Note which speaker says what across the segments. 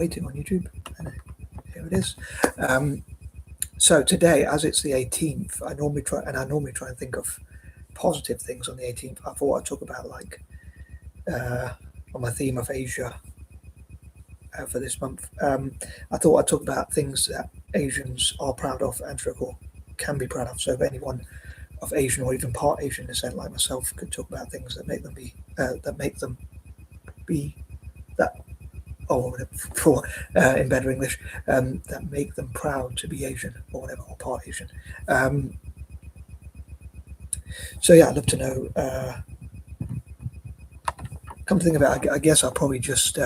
Speaker 1: waiting on YouTube, and here it is. So today, as it's the 18th, I normally try and think of positive things on the 18th. I thought I'd talk about on my theme of Asia for this month. I thought I'd talk about things that Asians are proud of and can be proud of. So if anyone of Asian or even part Asian descent like myself could talk about things that make them be in better English, that make them proud to be Asian or whatever, or part Asian. So yeah, I'd love to know. Come to think of it, I guess I'll probably just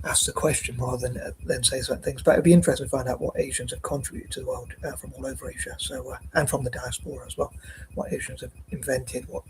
Speaker 1: ask the question rather than say certain things. But it'd be interesting to find out what Asians have contributed to the world from all over Asia. So and from the diaspora as well, what Asians have invented, what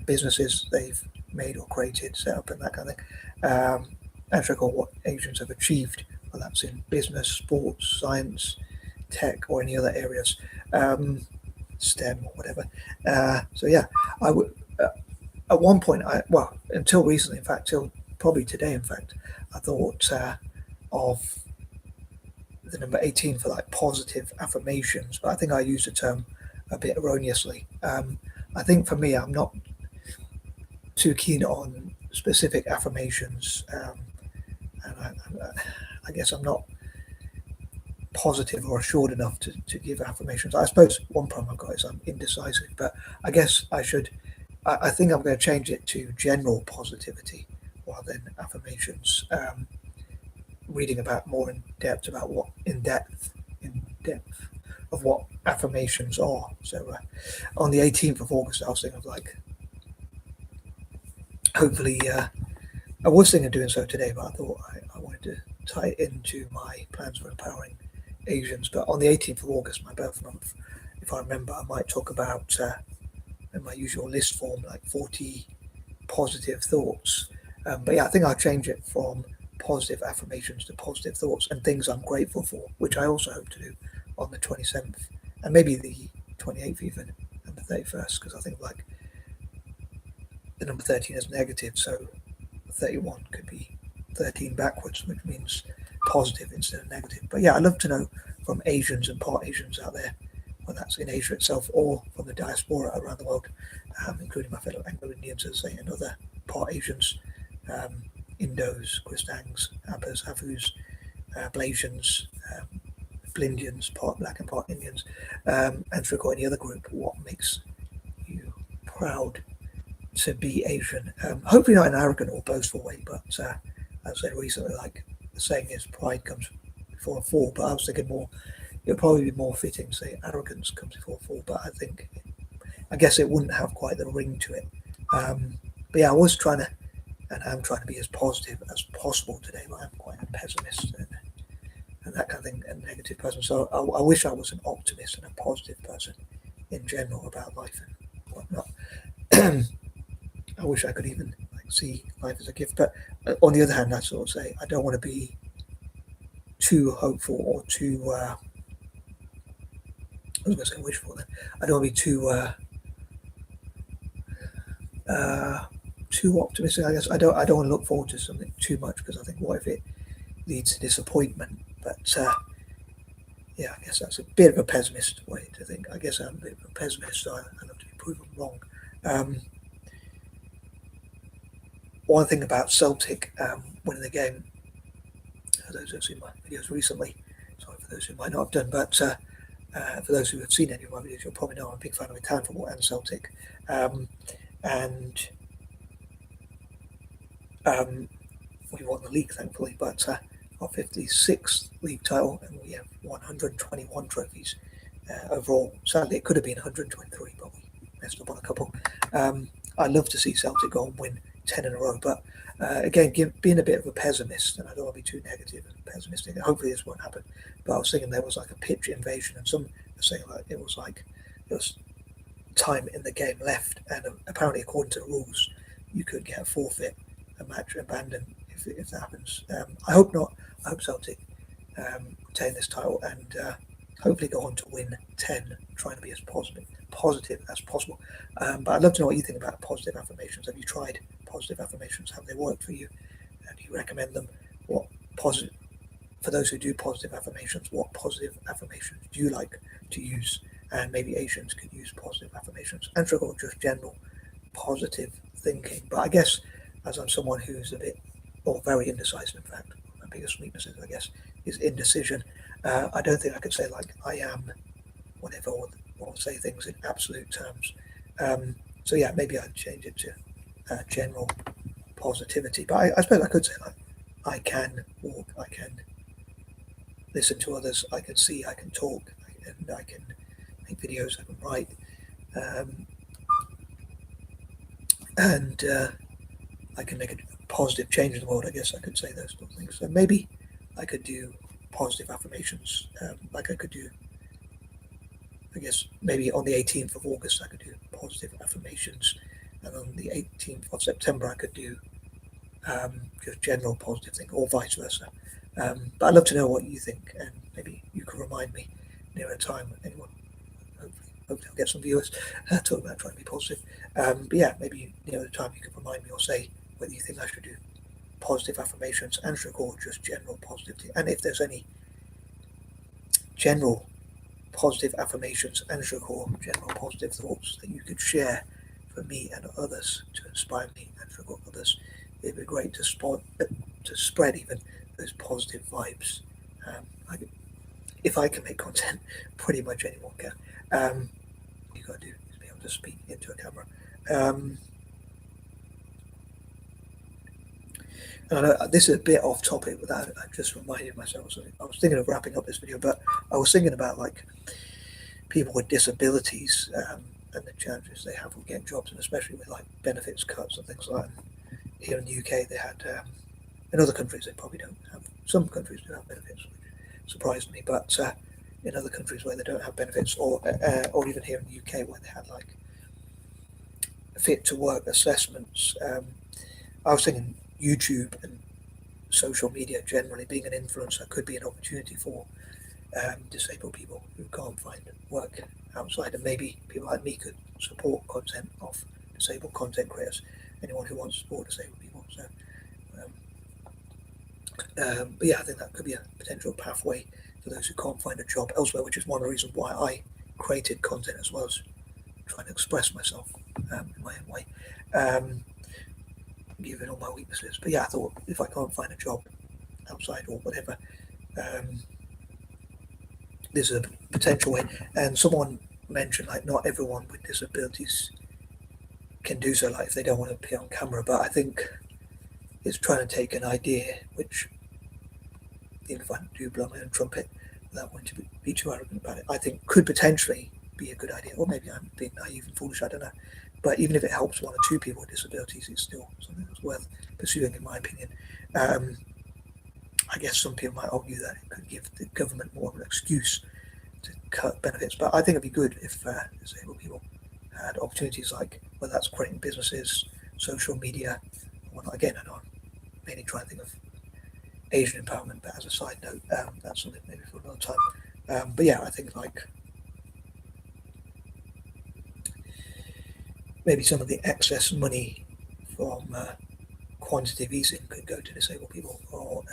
Speaker 1: businesses they've made or created, set up, and that kind of thing. And what Asians have achieved, whether that's in business, sports, science, tech, or any other areas, STEM or whatever. So yeah, I would. At one point, until recently, in fact, till probably today, in fact, I thought of the number 18 for like positive affirmations, but I think I used the term a bit erroneously. I think for me, I'm not too keen on specific affirmations, and I guess I'm not positive or assured enough to give affirmations. I suppose one problem I've got is I'm indecisive, but I guess I should. I think I'm going to change it to general positivity rather than affirmations. Reading about more in depth about what in depth of what affirmations are. So on the 18th of August, I was thinking of hopefully I was thinking of doing so today, but I thought I wanted to tie it into my plans for empowering Asians. But on the 18th of August, my birth month, if I remember, I might talk about in my usual list form, like 40 positive thoughts. But yeah, I think I'll change it from positive affirmations to positive thoughts and things I'm grateful for, which I also hope to do on the 27th and maybe the 28th even, and the 31st, because I think the number 13 is negative, so 31 could be 13 backwards, which means positive instead of negative. But yeah, I'd love to know from Asians and part Asians out there, whether that's in Asia itself or from the diaspora around the world, including my fellow Anglo-Indians, as I say, and other part Asians, Indos, Kristangs, Abas, Avus, Blasians, Blindians, part Black and part Indians, and for any other group, what makes you proud to be Asian? Hopefully not in an arrogant or boastful way, but as I said recently, like the saying is, pride comes before a fall, but I was thinking more, it would probably be more fitting to say arrogance comes before a fall, but I guess it wouldn't have quite the ring to it. But yeah, I was trying to, and I'm trying to be as positive as possible today, but I'm quite a pessimist and that kind of thing, a negative person. So I wish I was an optimist and a positive person in general about life and whatnot. I wish I could even see life as a gift. But on the other hand, I sort of say I don't want to be too hopeful or too. I was going to say wishful then. I don't want to be too optimistic. I guess I don't want to look forward to something too much, because I think what if it leads to disappointment? But yeah, I guess that's a bit of a pessimist way to think. I guess I'm a bit of a pessimist, so I love to be proven wrong. One thing about Celtic winning the game, for those who have seen my videos recently, sorry for those who might not have done, but for those who have seen any of my videos, you'll probably know I'm a big fan of Italian football and Celtic. And we won the league, thankfully, but our 56th league title, and we have 121 trophies overall. Sadly, it could have been 123, but we messed up on a couple. I'd love to see Celtic go and win 10 in a row, but again, being a bit of a pessimist, and I don't want to be too negative and pessimistic, hopefully this won't happen, but I was thinking there was like a pitch invasion, and some are saying it was time in the game left, and apparently according to the rules you could get a forfeit, a match abandoned if that happens. I hope not. I hope Celtic retain this title and hopefully go on to win 10, trying to be as positive as possible. But I'd love to know what you think about positive affirmations. Have you tried positive affirmations? Have they worked for you? Do you recommend them? What positive, for those who do positive affirmations, what positive affirmations do you like to use? And maybe Asians could use positive affirmations and or just general positive thinking. But I guess as I'm someone who's a bit, or very indecisive, in fact, my biggest weakness is, I guess, is indecision. I don't think I could say like I am whatever, or say things in absolute terms. So yeah, maybe I'd change it to general positivity. But I suppose I could say like I can walk, I can listen to others, I can see, I can talk, and I can make videos, I can write, and I can make a positive change in the world. I guess I could say those sort of things. So maybe I could do positive affirmations, like I could do. I guess maybe on the 18th of August I could do positive affirmations, and on the 18th of September I could do just general positive thing, or vice versa. But I'd love to know what you think, and maybe you can remind me near a time. Anyone, hopefully I'll get some viewers talk about trying to be positive. But yeah, maybe near the time you can remind me or say whether you think I should do positive affirmations and or just general positivity, and if there's any general positive affirmations and or general positive thoughts that you could share for me and others to inspire me and for others. It'd be great to spread even those positive vibes. If I can make content, pretty much anyone can. You got to do is be able to speak into a camera. And I know this is a bit off topic, but I just reminded myself of something. I was thinking of wrapping up this video, but I was thinking about like people with disabilities and the challenges they have with getting jobs, and especially with like benefits cuts and things like that. Here in the UK, they had. In other countries, they probably don't have. Some countries do have benefits, which surprised me. But in other countries where they don't have benefits, or even here in the UK where they had like fit to work assessments, I was thinking YouTube and social media generally, being an influencer, could be an opportunity for disabled people who can't find work outside, and maybe people like me could support content of disabled content creators, anyone who wants to support disabled people. So but yeah, I think that could be a potential pathway for those who can't find a job elsewhere, which is one of the reasons why I created content, as well as trying to express myself in my own way, given all my weaknesses. But yeah, I thought if I can't find a job outside or whatever, there's a potential way. And someone mentioned like not everyone with disabilities can do so, like if they don't want to appear on camera. But I think it's trying to take an idea which, even if I do blow my own trumpet without wanting to be too arrogant about it, I think could potentially be a good idea. Or maybe I'm being naive and foolish, I don't know. But even if it helps one or two people with disabilities, it's still something that's worth pursuing, in my opinion. I guess some people might argue that it could give the government more of an excuse to cut benefits, but I think it'd be good if disabled people had opportunities, like whether that's creating businesses, social media, or not. Again, I know I'm mainly trying to think of Asian empowerment, but as a side note, that's something maybe for another time. But yeah, I think like maybe some of the excess money from quantitative easing could go to disabled people, or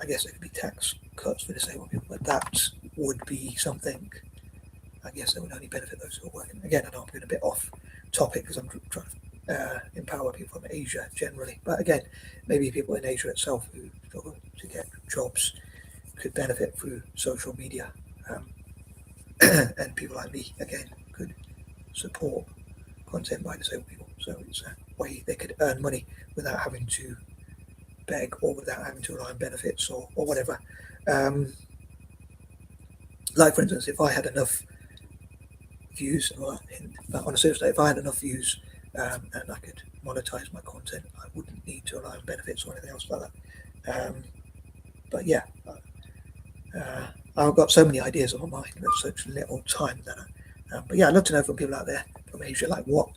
Speaker 1: I guess there could be tax cuts for disabled people, but that would be something, I guess, that would only benefit those who are working. Again, I know I'm getting a bit off topic because I'm trying to empower people from Asia generally, but again, maybe people in Asia itself who struggle to get jobs could benefit through social media, and people like me, again, could support content by disabled people. So it's a way they could earn money without having to beg, or without having to rely on benefits, or whatever. Like for instance, if I had enough views, or on a serious note, if I had enough views and I could monetize my content, I wouldn't need to rely on benefits or anything else like that. But yeah, I've got so many ideas on my mind, but such little time that but yeah, I'd love to know from people out there from Asia, like what,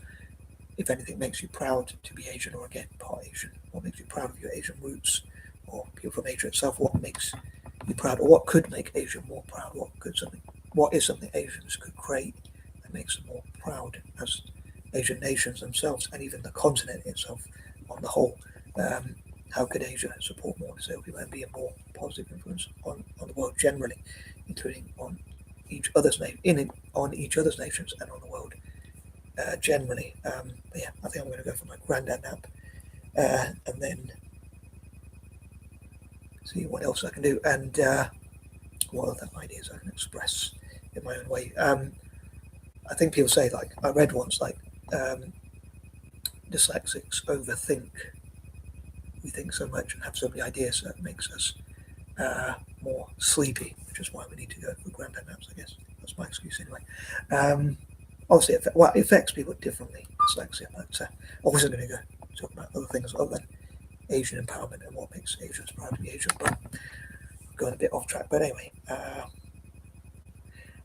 Speaker 1: if anything, makes you proud to be Asian, or again, part Asian. What makes you proud of your Asian roots, or people from Asia itself? What makes you proud, or what could make Asia more proud? What is something Asians could create that makes them more proud as Asian nations themselves, and even the continent itself on the whole? How could Asia support more disabled people and be a more positive influence on the world generally, including on each other's on each other's nations and on the world generally. But yeah, I think I'm going to go for my granddad nap, and then see what else I can do and what other ideas I can express in my own way. I think people say, like, I read once, like, dyslexics overthink. We think so much and have so many ideas that makes us more sleepy, which is why we need to go for granddad naps, I guess. That's my excuse anyway. Obviously, it affects people differently, dyslexia, but I wasn't going to go talk about other things other than Asian empowerment and what makes Asians proud to be Asian, but I'm going a bit off track. But anyway,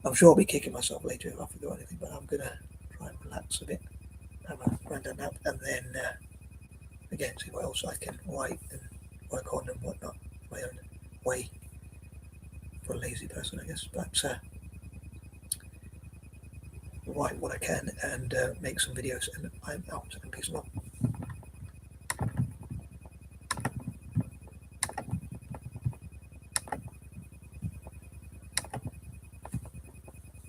Speaker 1: I'm sure I'll be kicking myself later if I forgot anything, but I'm going to try and relax a bit, have a granddad nap, and then again see what else I can write and work on and whatnot, my own way, for a lazy person, I guess. But write what I can and make some videos, and I'm out, and peace and love.